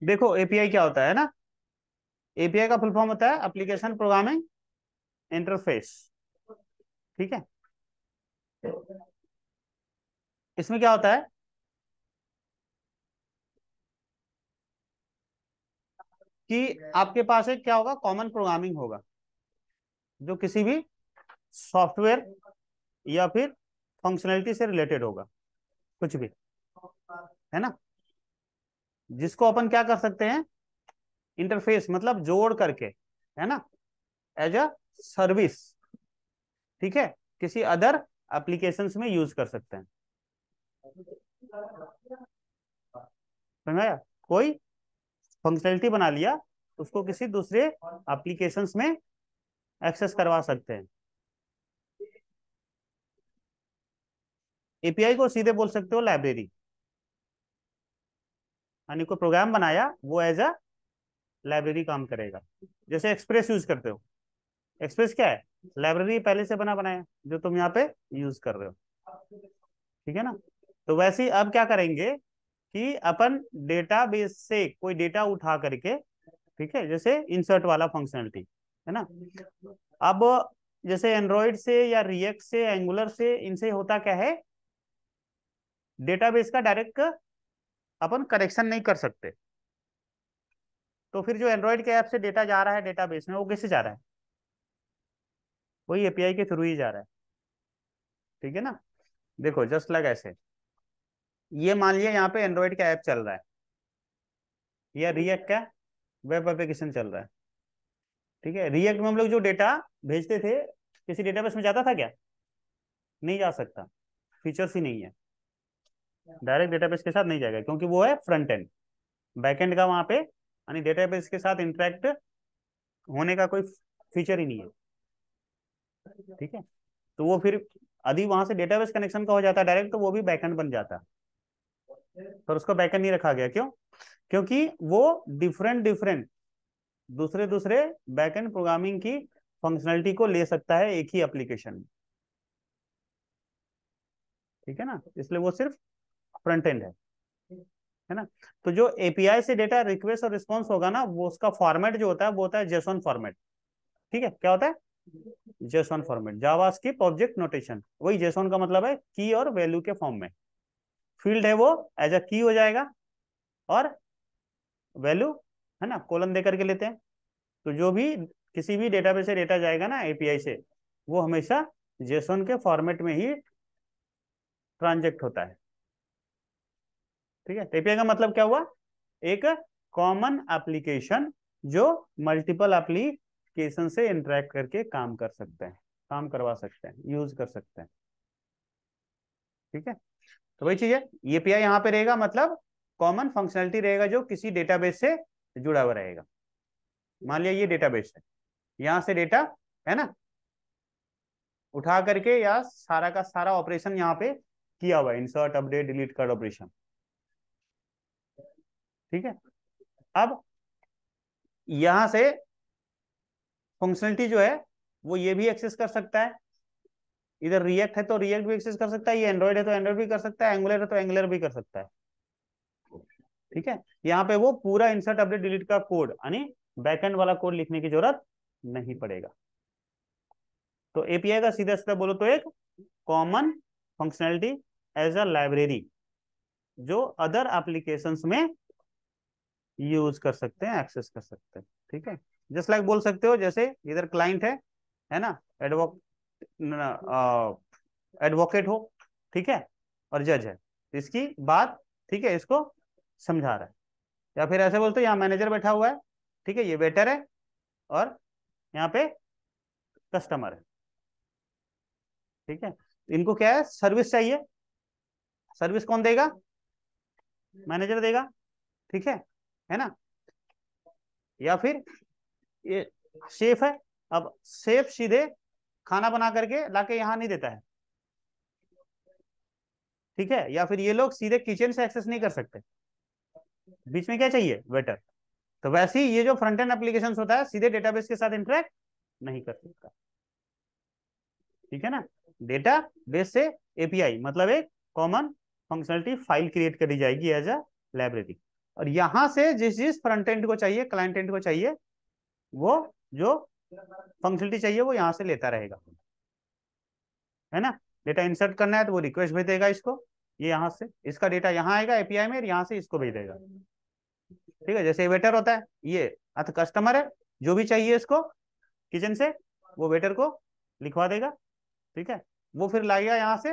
देखो एपीआई क्या होता है ना, एपीआई का फुल फॉर्म होता है एप्लीकेशन प्रोग्रामिंग इंटरफेस। ठीक है, इसमें क्या होता है कि आपके पास एक क्या होगा, कॉमन प्रोग्रामिंग होगा जो किसी भी सॉफ्टवेयर या फिर फंक्शनैलिटी से रिलेटेड होगा, कुछ भी, है ना, जिसको अपन क्या कर सकते हैं, इंटरफेस मतलब जोड़ करके, है ना, एज अ सर्विस, ठीक है, किसी अदर एप्लीकेशंस में यूज कर सकते हैं। समझाया? कोई फंक्शनैलिटी बना लिया, उसको किसी दूसरे एप्लीकेशंस में एक्सेस करवा सकते हैं। एपीआई को सीधे बोल सकते हो लाइब्रेरी, यानी कोई प्रोग्राम बनाया वो एज अ लाइब्रेरी काम करेगा। जैसे एक्सप्रेस यूज करते हो, एक्सप्रेस क्या है, लाइब्रेरी पहले से बना बनाया जो तुम यहाँ पे यूज कर रहे हो। ठीक है ना, तो वैसे ही अब क्या करेंगे कि अपन डेटाबेस से कोई डेटा उठा करके, ठीक है, जैसे इंसर्ट वाला फंक्शनलिटी, है ना, अब जैसे एंड्रॉइड से या रिएक्ट से एंगुलर से, इनसे होता क्या है, डेटाबेस का डायरेक्ट अपन करेक्शन नहीं कर सकते। तो फिर जो एंड्रॉइड के ऐप से डेटा जा रहा है डेटाबेस में, वो कैसे जा रहा है, वही एपीआई के थ्रू ही जा रहा है। ठीक है ना, देखो जस्ट लाइक ऐसे, ये मान लिया यहाँ पे एंड्रॉइड का ऐप चल रहा है या रिएक्ट का वेब एप्लीकेशन चल रहा है। ठीक है, रिएक्ट में हम लोग जो डेटा भेजते थे, किसी डेटाबेस में जाता था क्या, नहीं जा सकता, फीचर्स ही नहीं है, डायरेक्ट डेटाबेस के साथ नहीं जाएगा क्योंकि वो है फ्रंट एंड। बैक एंड का वहां पे यानी डेटाबेस के साथ इंटरेक्ट होने का कोई फीचर ही नहीं है। ठीक है, तो वो फिर यदि वहां से डेटाबेस कनेक्शन का हो जाता है डायरेक्ट, तो वो भी बैकएंड बन जाता, पर उसको बैकएंड नहीं रखा गया, क्यों, क्योंकि वो डिफरेंट डिफरेंट दूसरे दूसरे बैकएंड प्रोग्रामिंग की फंक्शनलिटी को ले सकता है एक ही एप्लीकेशन में। ठीक है ना, इसलिए वो सिर्फ फ्रंट एंड है ना। तो जो एपीआई से डेटा रिक्वेस्ट और रिस्पॉन्स होगा ना, वो उसका फॉर्मेट जो होता है वो होता है जेसॉन फॉर्मेट। ठीक है, क्या होता है, JSON format, JavaScript object notation, वही जेसॉन का मतलब है की और वैल्यू के फॉर्म में। फील्ड है वो एज अ की हो जाएगा, और वैल्यू, है ना, कोलन दे करके लेते हैं। तो जो भी किसी भी डेटाबेस से डेटा जाएगा ना एपीआई से, वो हमेशा जेसॉन के फॉर्मेट में ही ट्रांजेक्ट होता है। ठीक है, एपीआई का मतलब क्या हुआ, एक कॉमन एप्लीकेशन जो मल्टीपल एप्लीकेशन से इंटरेक्ट करके काम कर सकते हैं, काम करवा सकते हैं, यूज कर सकते हैं। ठीक है, तो वही चीज है, एपीआई यहाँ पे रहेगा मतलब कॉमन फंक्शनलिटी रहेगा जो किसी डेटाबेस से जुड़ा हुआ रहेगा। मान लिया ये डेटाबेस है, यहाँ से डेटा, है ना, उठा करके या सारा का सारा ऑपरेशन यहाँ पे किया हुआ है, इंसर्ट अपडेट डिलीट कर ऑपरेशन। ठीक है, अब यहां से फंक्शनलिटी जो है वो ये भी एक्सेस कर सकता है, इधर रिएक्ट है तो रिएक्ट भी एक्सेस कर सकता है, ये एंड्रॉइड है तो एंड्रॉइड भी कर सकता है, एंगुलर है तो एंगुलर भी कर सकता है। ठीक है, यहाँ पे वो पूरा इंसर्ट अपडेट डिलीट का कोड यानी बैकएंड वाला कोड लिखने की जरूरत नहीं पड़ेगा। तो एपीआई का सीधा सीधा बोलो तो एक common functionality as a library जो अदर एप्लीकेशंस में यूज कर सकते हैं, एक्सेस कर सकते हैं। ठीक है, जस्ट लाइक बोल सकते हो जैसे इधर क्लाइंट है ना, एडवोक एडवोकेट हो, ठीक है, और जज है, इसकी बात, ठीक है, इसको समझा रहा है। या फिर ऐसे बोलते हो यहाँ मैनेजर बैठा हुआ है, ठीक है, ये वेटर है, और यहाँ पे कस्टमर है। ठीक है, इनको क्या है, सर्विस चाहिए, सर्विस कौन देगा, मैनेजर देगा। ठीक है ना, या फिर ये शेफ है, अब शेफ सीधे खाना बना करके लाके यहाँ नहीं देता है। ठीक है, या फिर ये लोग सीधे किचन से एक्सेस नहीं कर सकते, बीच में क्या चाहिए, वेटर। तो वैसे ही ये जो फ्रंट एंड एप्लीकेशन होता है सीधे डेटाबेस के साथ इंटरेक्ट नहीं कर सकता। ठीक है ना, डेटा बेस से एपीआई मतलब एक कॉमन फंक्शनलिटी फाइल क्रिएट करी जाएगी एज अ लाइब्रेरी, और यहां से जिस जिस फ्रंट एंड को चाहिए, क्लाइंट एंड को चाहिए, वो जो फंक्शनलिटी चाहिए वो यहां से लेता रहेगा, है ना। डेटा इंसर्ट करना है तो वो रिक्वेस्ट भेज देगा इसको, ये यहाँ से इसका डेटा यहाँ आएगा एपीआई में, यहाँ से इसको भेज देगा। ठीक है, जैसे वेटर होता है, ये अथ कस्टमर है, जो भी चाहिए इसको किचन से वो वेटर को लिखवा देगा। ठीक है, वो फिर लाएगा यहाँ से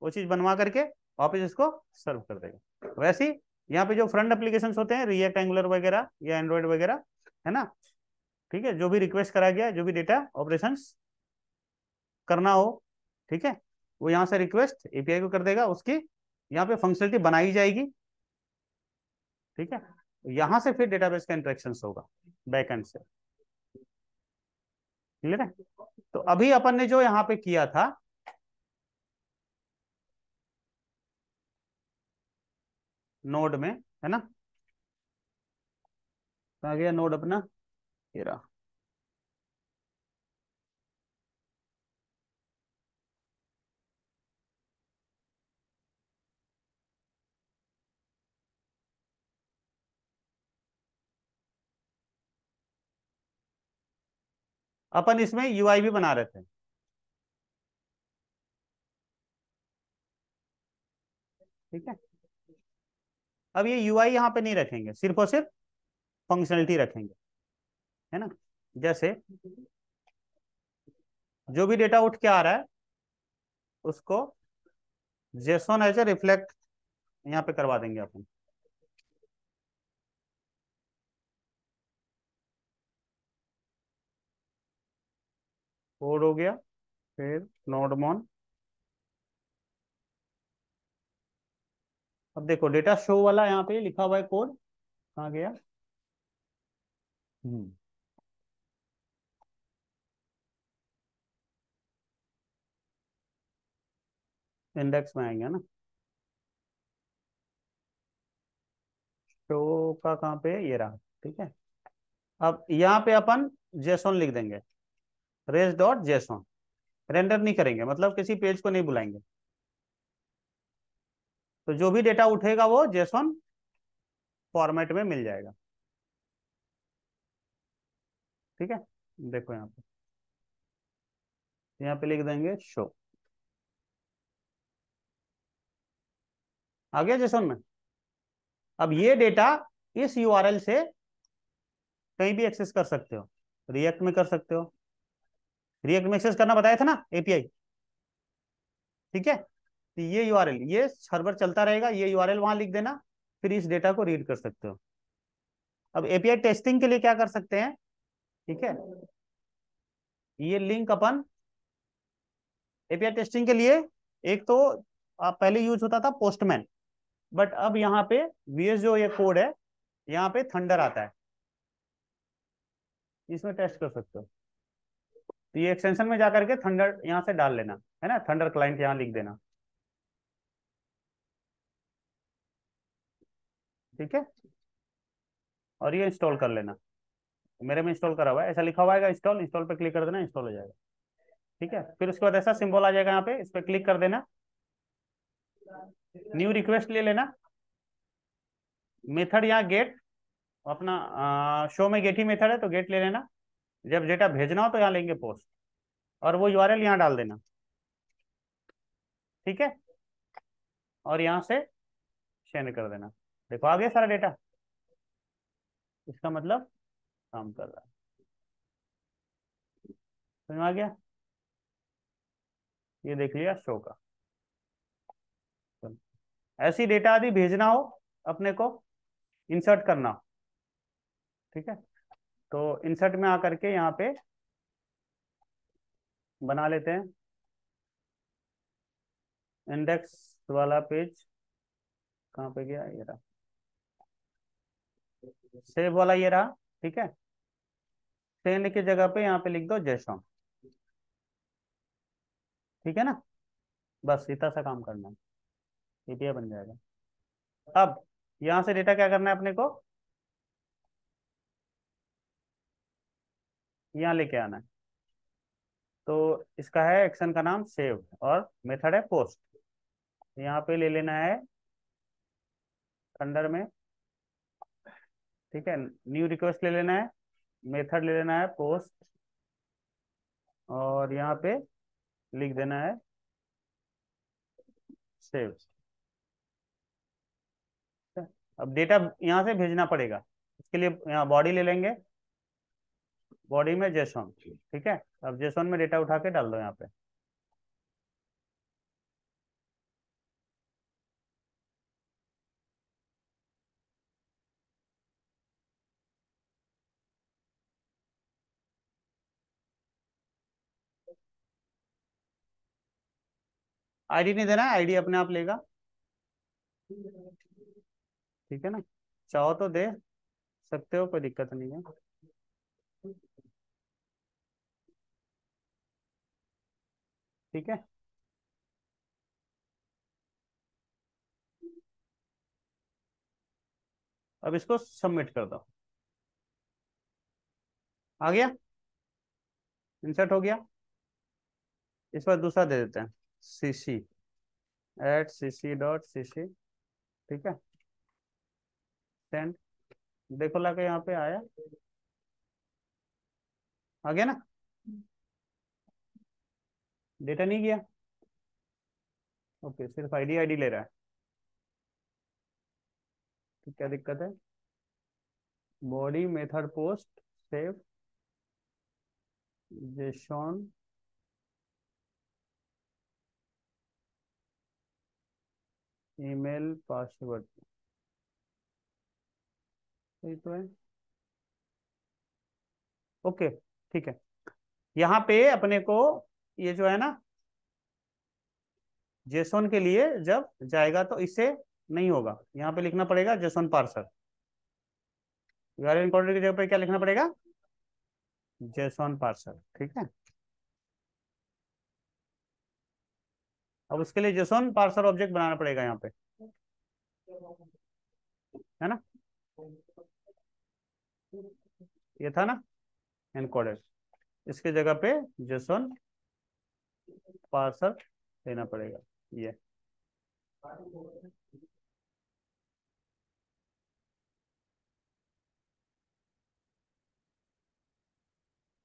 वो चीज बनवा करके वापस इसको सर्व कर देगा। वैसे ही यहाँ पे जो फ्रंट एप्लीकेशन होते हैं, रिएक्ट एंगुलर वगैरह या एंड्रॉइड वगैरह, है ना। ठीक है, जो भी रिक्वेस्ट करा गया, जो भी डेटा ऑपरेशन करना हो, ठीक है, वो यहाँ से रिक्वेस्ट एपीआई को कर देगा, उसकी यहाँ पे फंक्शनलिटी बनाई जाएगी। ठीक है, यहाँ से फिर डेटाबेस का इंटरेक्शन होगा बैक एंड से। क्लियर है। तो अभी अपन ने जो यहाँ पे किया था, नोड में, है ना, कहा गया नोड अपना, ये रहा। अपन इसमें यूआई भी बना रहे थे। ठीक है, अब ये यूआई यहाँ पे नहीं रखेंगे, सिर्फ और सिर्फ फंक्शनलिटी रखेंगे, है ना। जैसे जो भी डेटा उठ के आ रहा है उसको जेसॉन एज ए रिफ्लेक्ट यहाँ पे करवा देंगे अपन। कोड हो गया, फिर नोडमोन। अब देखो डेटा शो वाला यहाँ पे लिखा हुआ है कोड, कहाँ गया। हम्म, इंडेक्स में आएंगे ना। शो का कहाँ पे है? ये रहा। ठीक है, अब यहाँ पे अपन जेसॉन लिख देंगे, रेस डॉट जेसॉन। रेंडर नहीं करेंगे, मतलब किसी पेज को नहीं बुलाएंगे। तो जो भी डेटा उठेगा वो जेसॉन फॉर्मेट में मिल जाएगा। ठीक है, देखो यहाँ पे लिख देंगे शो, आ गया जेसॉन में। अब ये डेटा इस यूआरएल से कहीं भी एक्सेस कर सकते हो, रिएक्ट में कर सकते हो, रिएक्ट में एक्सेस करना बताया था ना एपीआई। ठीक है, तो ये यूआरएल, ये सर्वर चलता रहेगा, ये यूआरएल वहां लिख देना, फिर इस डेटा को रीड कर सकते हो। अब एपीआई टेस्टिंग के लिए क्या कर सकते हैं, ठीक है, ये लिंक अपन एपीआई टेस्टिंग के लिए, एक तो पहले यूज होता था पोस्टमैन, बट अब यहाँ पे वीएस जो ये कोड है, यहाँ पे थंडर आता है, इसमें टेस्ट कर सकते हो। तो ये एक्सटेंशन में जाकर के थंडर यहाँ से डाल लेना, है ना, थंडर क्लाइंट यहाँ लिख देना। ठीक है, और ये इंस्टॉल कर लेना, मेरे में इंस्टॉल करा हुआ है, ऐसा लिखा हुआ है इंस्टॉल, इंस्टॉल पे क्लिक कर देना, इंस्टॉल हो जाएगा। ठीक है, फिर उसके बाद ऐसा सिंबल आ जाएगा यहाँ पे, इस पे क्लिक कर देना, न्यू रिक्वेस्ट ले लेना, मेथड यहाँ गेट, अपना शो में गेट ही मेथड है तो गेट ले लेना, जब डेटा भेजना हो तो यहाँ लेंगे पोस्ट, और वो यूआरएल यहाँ डाल देना। ठीक है, और यहाँ से शेयर कर देना। देखो आ गया सारा डेटा, इसका मतलब काम कर रहा है। समझ में आ गया, ये देख लिया शो का। ऐसी डेटा आदि भेजना हो अपने को, इंसर्ट करना हो, ठीक है, तो इंसर्ट में आकर के यहाँ पे बना लेते हैं इंडेक्स वाला पेज, कहाँ पे गया, ये रहा, सेव वाला ये रहा। ठीक है, सेंड की जगह पे यहाँ पे लिख दो जेसॉन। ठीक है ना, बस इतना सा काम करना है, एपीआई बन जाएगा। अब यहाँ से डेटा क्या करना है अपने को, यहाँ लेके आना है। तो इसका है एक्शन का नाम सेव, और मेथड है पोस्ट। यहाँ पे ले लेना है अंडर में, ठीक है। न्यू रिक्वेस्ट ले लेना है, मेथड ले लेना है पोस्ट, और यहाँ पे लिख देना है सेव। अब डेटा यहाँ से भेजना पड़ेगा, इसके लिए यहाँ बॉडी ले लेंगे, बॉडी में जेसॉन, ठीक है। अब जेसॉन में डेटा उठा के डाल दो यहाँ पे। आईडी नहीं देना है, आईडी अपने आप लेगा, ठीक है ना। चाहो तो दे सकते हो, कोई दिक्कत नहीं है। ठीक है, अब इसको सबमिट कर दो। आ गया, इंसर्ट हो गया। इस पर दूसरा दे देते हैं, cc @cc.cc, ठीक है। सेंड, देखो लाके यहाँ पे आया, आ गया ना, डेटा नहीं गया। ओके, सिर्फ आईडी आईडी ले रहा है, तो क्या दिक्कत है। Body method post save JSON email password, सही तो है। ओके, ठीक है। यहाँ पे अपने को ये जो है ना, जेसॉन के लिए जब जाएगा तो इससे नहीं होगा, यहाँ पे लिखना पड़ेगा जेसॉन पार्सर। वेरी इंपॉर्टेंट की जगह पे क्या लिखना पड़ेगा, जेसॉन पार्सर, ठीक है। अब उसके लिए जेसॉन पार्सर ऑब्जेक्ट बनाना पड़ेगा यहाँ पे, है ना। ये था ना एनकोडेड, इसके जगह पे जेसॉन पार्सर देना पड़ेगा, ये।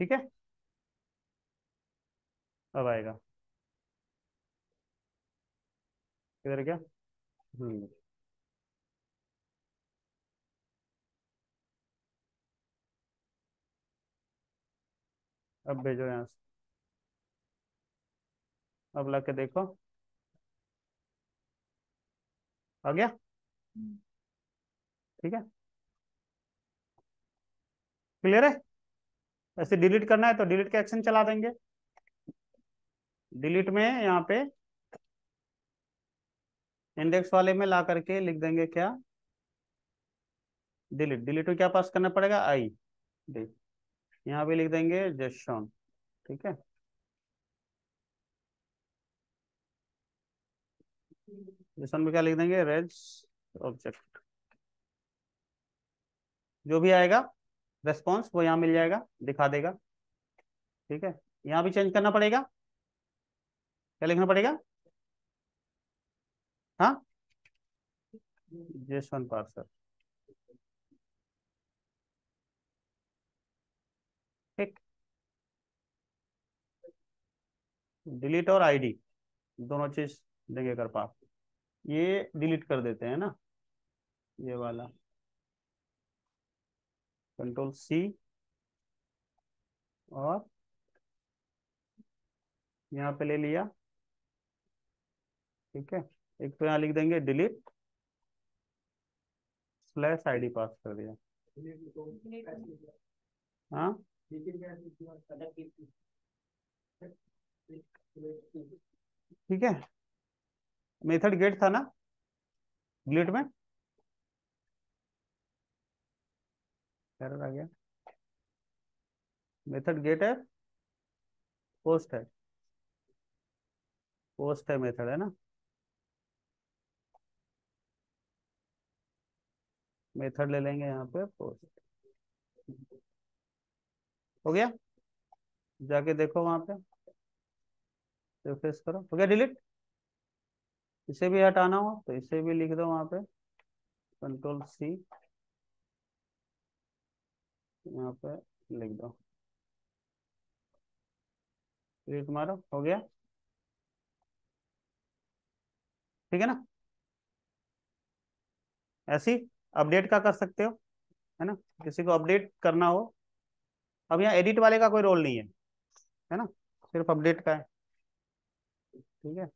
ठीक है, अब आएगा किधर क्या। हम्म, अब भेजो यहाँ से, अब ला के देखो, आ गया, ठीक है। क्लियर है। ऐसे डिलीट करना है तो डिलीट का एक्शन चला देंगे। डिलीट में यहाँ पे इंडेक्स वाले में ला करके लिख देंगे क्या, डिलीट। डिलीट में क्या पास करना पड़ेगा, आई डी। यहाँ पे लिख देंगे जेसॉन, ठीक है। जेसॉन में क्या लिख देंगे, रेज ऑब्जेक्ट। जो भी आएगा रेस्पॉन्स वो यहाँ मिल जाएगा, दिखा देगा, ठीक है। यहाँ भी चेंज करना पड़ेगा, क्या लिखना पड़ेगा, हाँ, जेसॉन पार्सर, ठीक। डिलीट और आईडी दोनों चीज देंगे कर पास। ये डिलीट कर देते हैं ना, ये वाला, कंट्रोल C, और यहाँ पे ले लिया, ठीक है। एक तो यहाँ लिख देंगे डिलीट /ID पास कर दिया, हाँ, ठीक है। मेथड गेट था ना डिलीट में, एरर आ गया। मेथड गेट है, पोस्ट है, पोस्ट है मेथड, है ना। मेथड ले लेंगे यहाँ पे पोस्ट, हो गया। जाके देखो वहां पे, रिफ्रेश करो, हो गया डिलीट। इसे भी हटाना हो तो इसे भी लिख दो वहां पे, Ctrl+C, यहाँ पे लिख दो। ये तुम्हारा हो गया, ठीक है ना। ऐसे ही अपडेट का कर सकते हो, है ना, किसी को अपडेट करना हो। अब यहाँ एडिट वाले का कोई रोल नहीं है ना, सिर्फ अपडेट का है। ठीक है,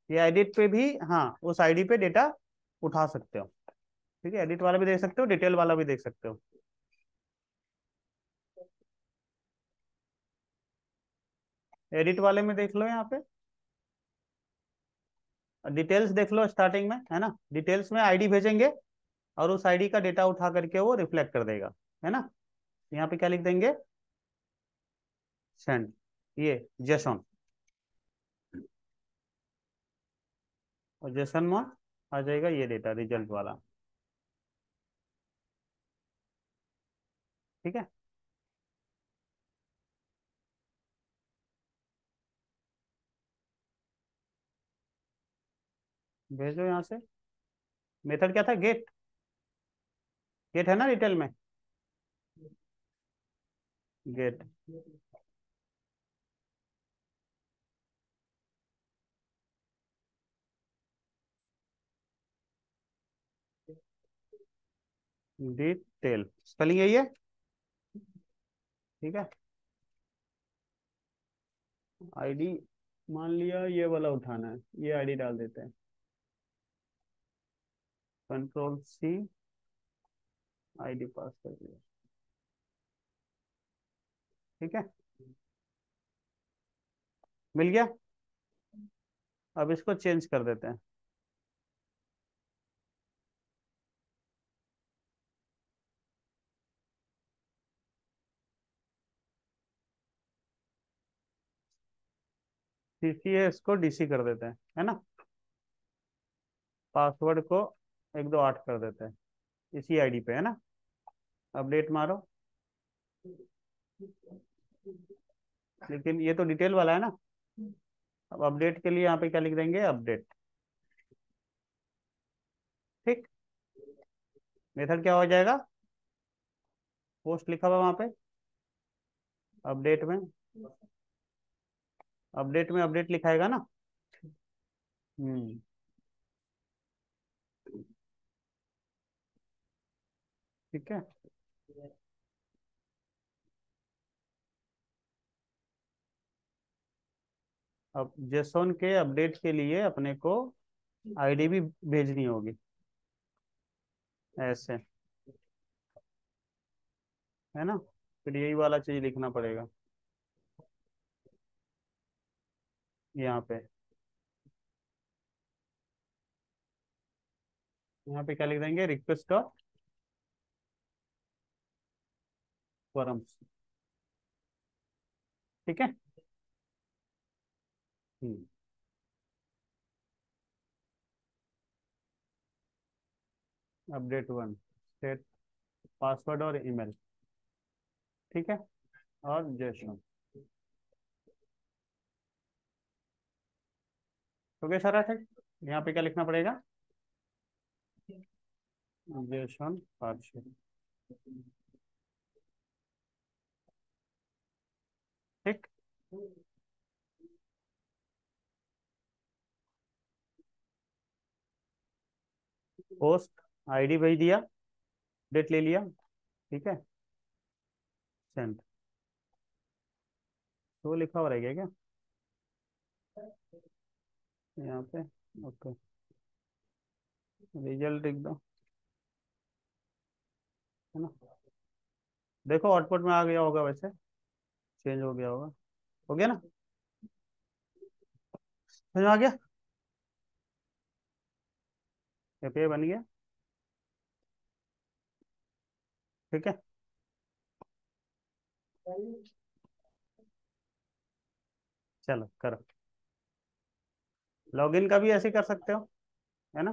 ये एडिट पे भी, हाँ, उस आईडी पे डेटा उठा सकते हो। ठीक है, एडिट वाला भी देख सकते हो, डिटेल वाला भी देख सकते हो। एडिट वाले में देख लो यहाँ पे, डिटेल्स देख लो स्टार्टिंग में, है ना, डिटेल्स में आईडी भेजेंगे और उस आईडी का डेटा उठा करके वो रिफ्लेक्ट कर देगा, है ना। यहाँ पे क्या लिख देंगे, सेंड, ये जेसन, और जेसन में आ जाएगा ये डेटा रिजल्ट वाला। ठीक है, भेजो यहाँ से। मेथड क्या था, गेट, गेट है ना डिटेल में, गेट, डिटेल स्पेलिंग यही है। ठीक है, आईडी मान लिया ये वाला उठाना है, ये आईडी डाल देते हैं, Ctrl+C, आईडी पास कर दिया। ठीक है, मिल गया। अब इसको चेंज कर देते हैं। CCS को DC कर देते हैं, है ना, पासवर्ड को 128 कर देते हैं, इसी आईडी पे, है ना। अपडेट मारो, लेकिन ये तो डिटेल वाला है ना। अब अपडेट के लिए यहाँ पे क्या लिख देंगे, अपडेट। ठीक, मेथड क्या हो जाएगा, पोस्ट लिखा हुआ वहां पे, अपडेट में, अपडेट में अपडेट लिखाएगा ना। हम्म, ठीक है। अब जेसोन के अपडेट के लिए अपने को आईडी भी भेजनी होगी, ऐसे, है ना, फिर यही वाला चीज लिखना पड़ेगा यहाँ पे। यहाँ पे क्या लिख देंगे, रिक्वेस्ट डॉट फॉरम्स। ठीक है, अपडेट वन, सेट पासवर्ड और ईमेल। ठीक है, और जेसन। तो क्या सारा है, यहाँ पे क्या लिखना पड़ेगा, जेसन पार्शियल। ठीक, पोस्ट, आईडी भेज दिया, डेट ले लिया। ठीक है, सेंड, तो लिखा हुआ रहेगा क्या यहाँ पे, ओके, रिजल्ट एकदम, है ना। देखो आउटपुट में आ गया होगा, वैसे चेंज हो गया होगा, हो गया ना, समझ में आ गया, एपीआई बन गया। ठीक है, चलो करो, लॉगिन का भी ऐसे कर सकते हो, है ना।